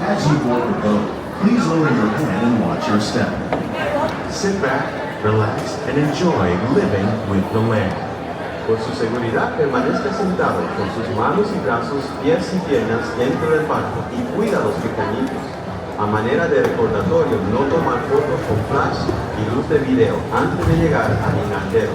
As you board the boat, please lower your head and watch your step. Sit back, relax, and enjoy living with the land. Por su seguridad, permanezca sentado con sus manos y brazos, pies y piernas dentro del barco y cuida a los pequeñitos. A manera de recordatorio, no tomar fotos con flash y luz de video antes de llegar al inodero.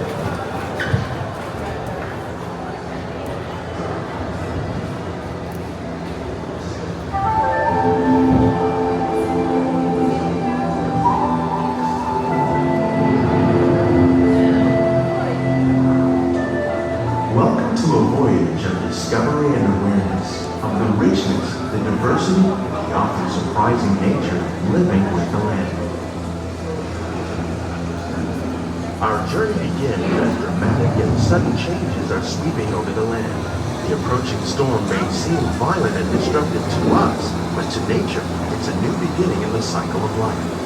Welcome to a voyage of discovery and awareness of the richness, the diversity, and the often surprising nature of living with the land. Our journey begins as dramatic and sudden changes are sweeping over the land. The approaching storm may seem violent and destructive to us, but to nature, it's a new beginning in the cycle of life.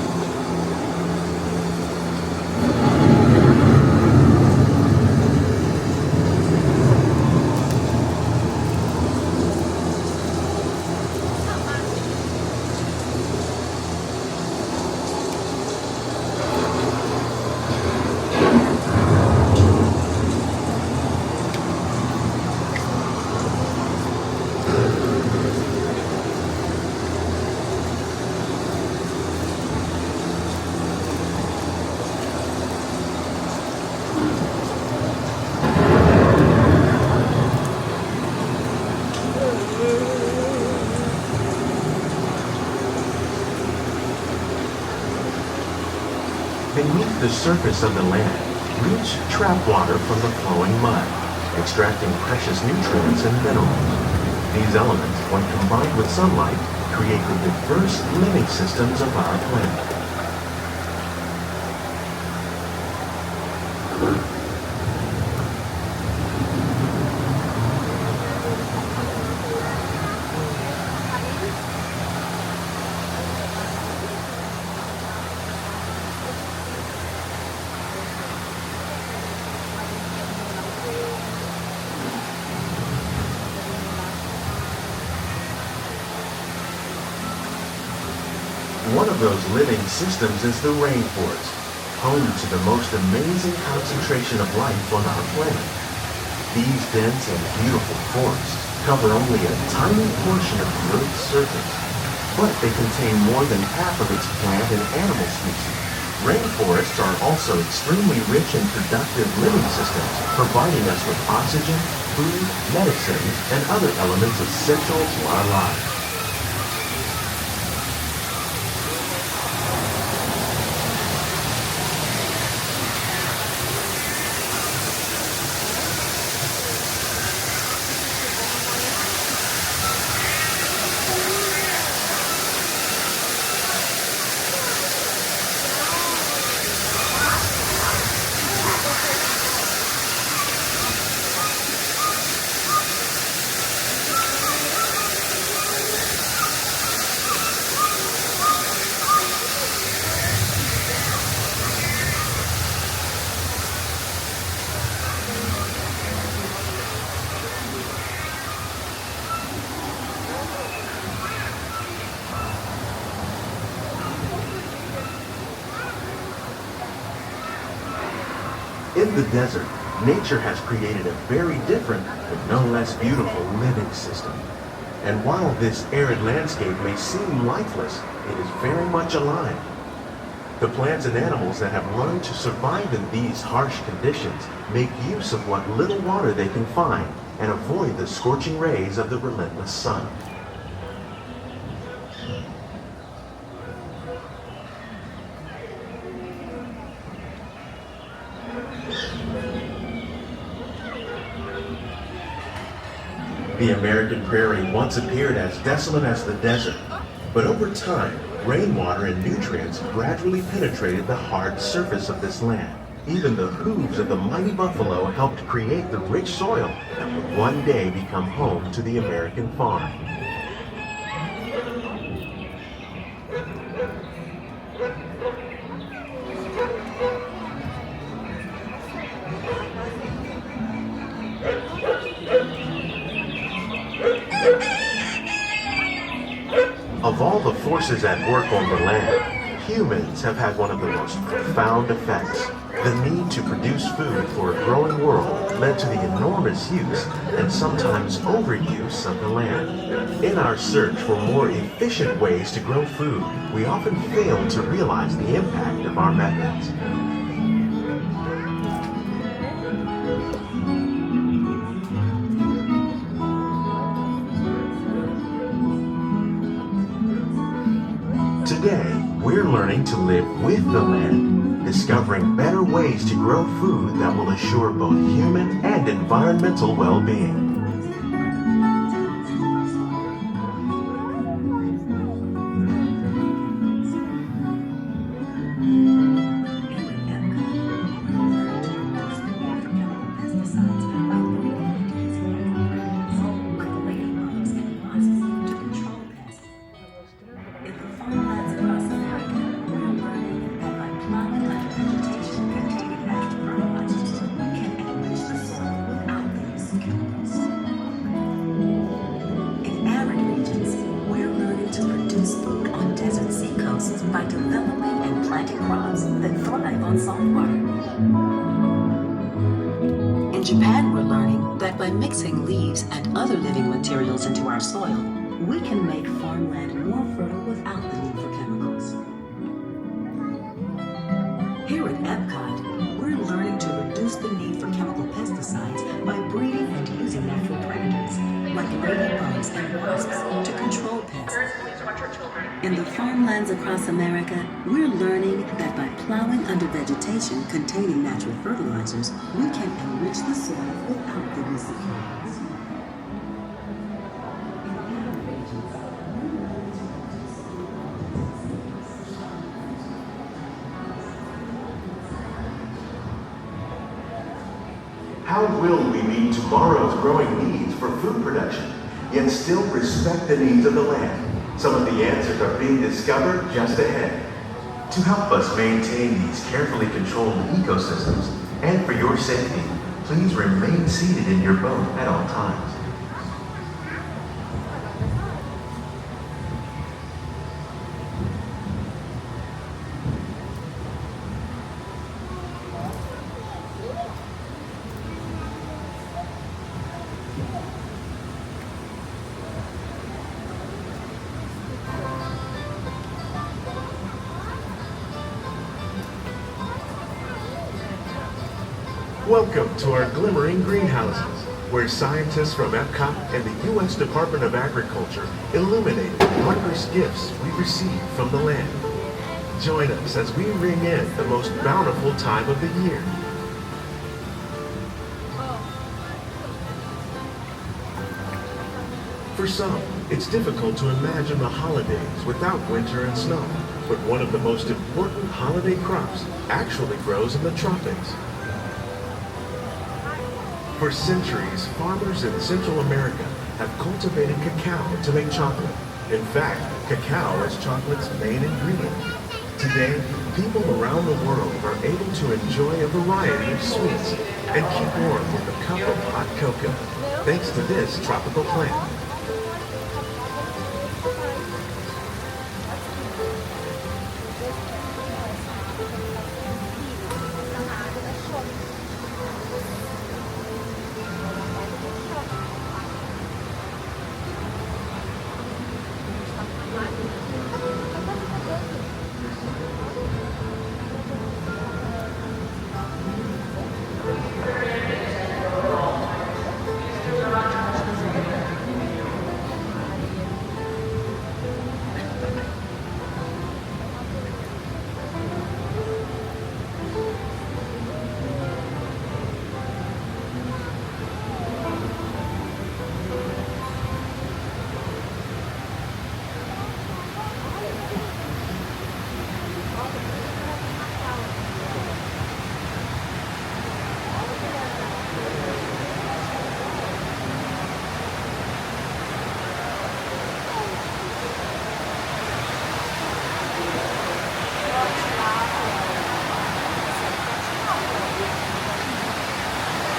Beneath the surface of the land, roots trap water from the flowing mud, extracting precious nutrients and minerals. These elements, when combined with sunlight, create the diverse living systems of our planet. One of those living systems is the rainforest, home to the most amazing concentration of life on our planet. These dense and beautiful forests cover only a tiny portion of the Earth's surface, but they contain more than half of its plant and animal species. Rainforests are also extremely rich and productive living systems, providing us with oxygen, food, medicines, and other elements essential to our lives. In the desert, nature has created a very different, but no less beautiful living system. And while this arid landscape may seem lifeless, it is very much alive. The plants and animals that have learned to survive in these harsh conditions make use of what little water they can find and avoid the scorching rays of the relentless sun. The American prairie once appeared as desolate as the desert, but over time, rainwater and nutrients gradually penetrated the hard surface of this land. Even the hooves of the mighty buffalo helped create the rich soil that would one day become home to the American farm. A Of all the forces at work on the land, humans have had one of the most profound effects. The need to produce food for a growing world led to the enormous use and sometimes overuse of the land. In our search for more efficient ways to grow food, we often fail to realize the impact of our methods. Today, we're learning to live with the land, discovering better ways to grow food that will assure both human and environmental well-being. By developing and planting crops that thrive on salt water. In Japan, we're learning that by mixing leaves and other living materials into our soil, we can make farmland more fertile without the need for chemicals. Here at EPCOT, we're learning to reduce the need for chemical pesticides by breeding and using natural predators, like ladybugs and wasps, to control pests. In the farmlands across America, we're learning that by plowing under vegetation containing natural fertilizers, we can enrich the soil without the use of chemicals. How will we meet tomorrow's growing needs for food production, yet still respect the needs of the land? Some of the answers are being discovered just ahead. To help us maintain these carefully controlled ecosystems, and for your safety, please remain seated in your boat at all times. Welcome to our Glimmering Greenhouses, where scientists from EPCOT and the U.S. Department of Agriculture illuminate the wondrous gifts we receive from the land. Join us as we ring in the most bountiful time of the year. For some, it's difficult to imagine the holidays without winter and snow, but one of the most important holiday crops actually grows in the tropics. For centuries, farmers in Central America have cultivated cacao to make chocolate. In fact, cacao is chocolate's main ingredient. Today, people around the world are able to enjoy a variety of sweets and keep warm with a cup of hot cocoa, thanks to this tropical plant.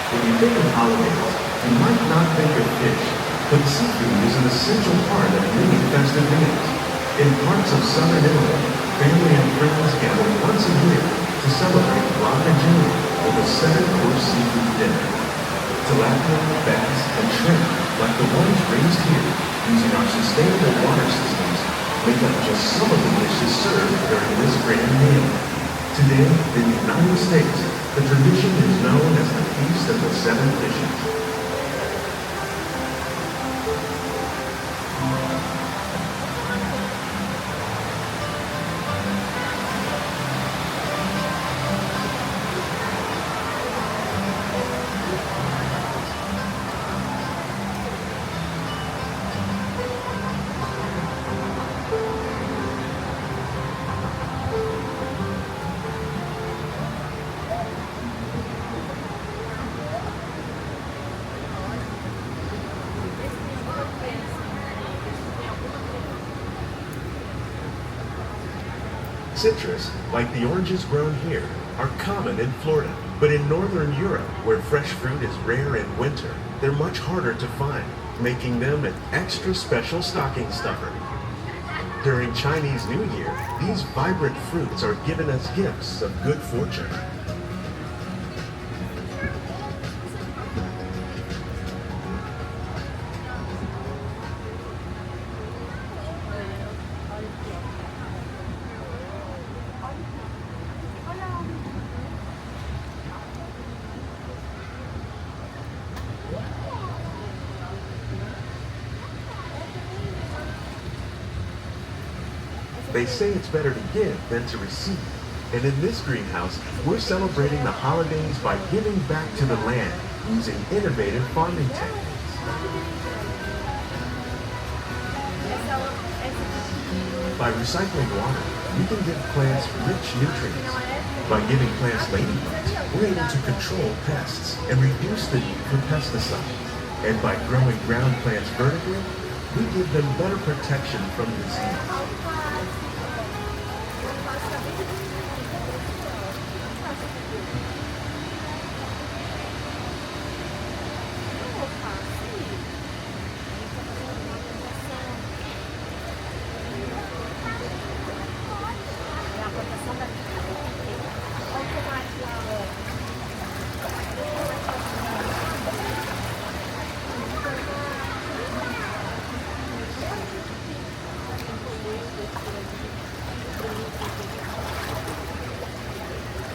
When you think of holidays, you might not think of fish, but seafood is an essential part of many festive meals. In parts of southern Italy, family and friends gather once a year to celebrate Glimmering with a 7-course seafood dinner. Tilapia, bass, and shrimp, like the ones raised here using our sustainable water systems, make up just some of the dishes served during this grand meal. Today, in the United States, the tradition is known as the Feast of the Seven Fishes. Citrus, like the oranges grown here, are common in Florida, but in northern Europe, where fresh fruit is rare in winter, they're much harder to find, making them an extra special stocking stuffer. During Chinese New Year, these vibrant fruits are given as gifts of good fortune. They say it's better to give than to receive. And in this greenhouse, we're celebrating the holidays by giving back to the land using innovative farming techniques. By recycling water, we can give plants rich nutrients. By giving plants ladybugs, we're able to control pests and reduce the need for pesticides. And by growing ground plants vertically, we give them better protection from disease.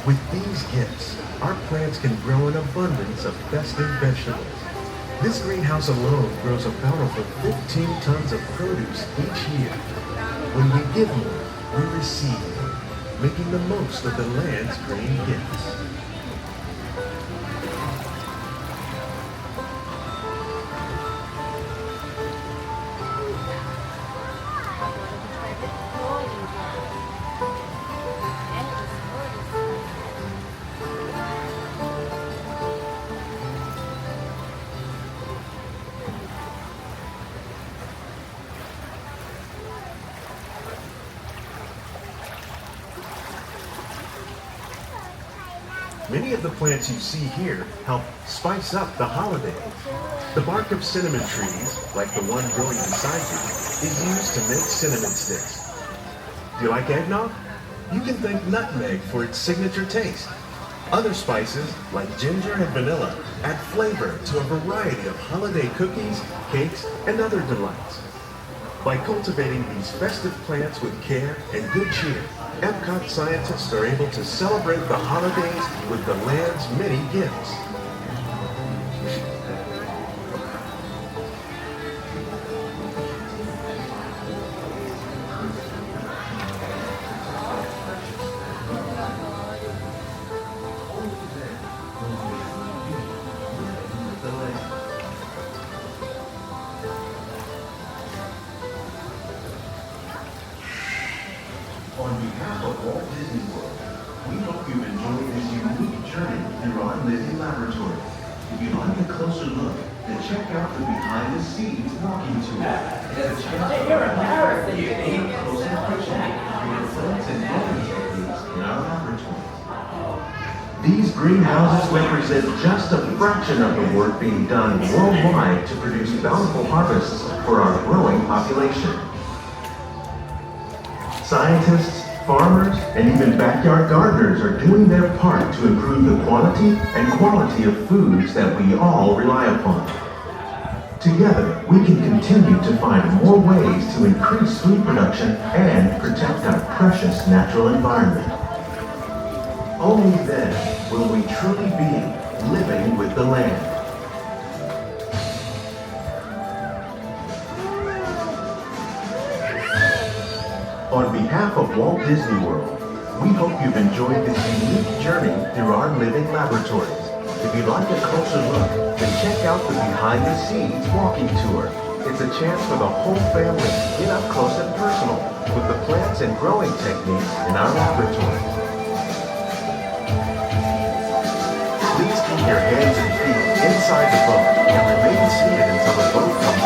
With these gifts, our plants can grow an abundance of festive vegetables. This greenhouse alone grows a bountiful 15 tons of produce each year. When we give more, we receive more, making the most of the land's green gifts. Many of the plants you see here help spice up the holidays. The bark of cinnamon trees, like the one growing beside you, is used to make cinnamon sticks. Do you like eggnog? You can thank nutmeg for its signature taste. Other spices, like ginger and vanilla, add flavor to a variety of holiday cookies, cakes, and other delights. By cultivating these festive plants with care and good cheer, EPCOT scientists are able to celebrate the holidays with the land's many gifts. On behalf of Walt Disney World, we hope you've enjoyed this unique journey through our living laboratory. If you'd like a closer look, then check out the behind-the-scenes walking tour. You're embarrassing me. Close inspection of your plants and growing techniques in our laboratory. These greenhouses represent just a fraction of the work being done worldwide to produce bountiful harvests for our growing population. Scientists, farmers, and even backyard gardeners are doing their part to improve the quantity and quality of foods that we all rely upon. Together, we can continue to find more ways to increase food production and protect our precious natural environment. Only then will we truly be living with the land. On behalf of Walt Disney World, we hope you've enjoyed this unique journey through our living laboratories. If you'd like a closer look, then check out the Behind the Scenes walking tour. It's a chance for the whole family to get up close and personal with the plants and growing techniques in our laboratory. Please keep your hands and feet inside the boat and remain seated until the boat comes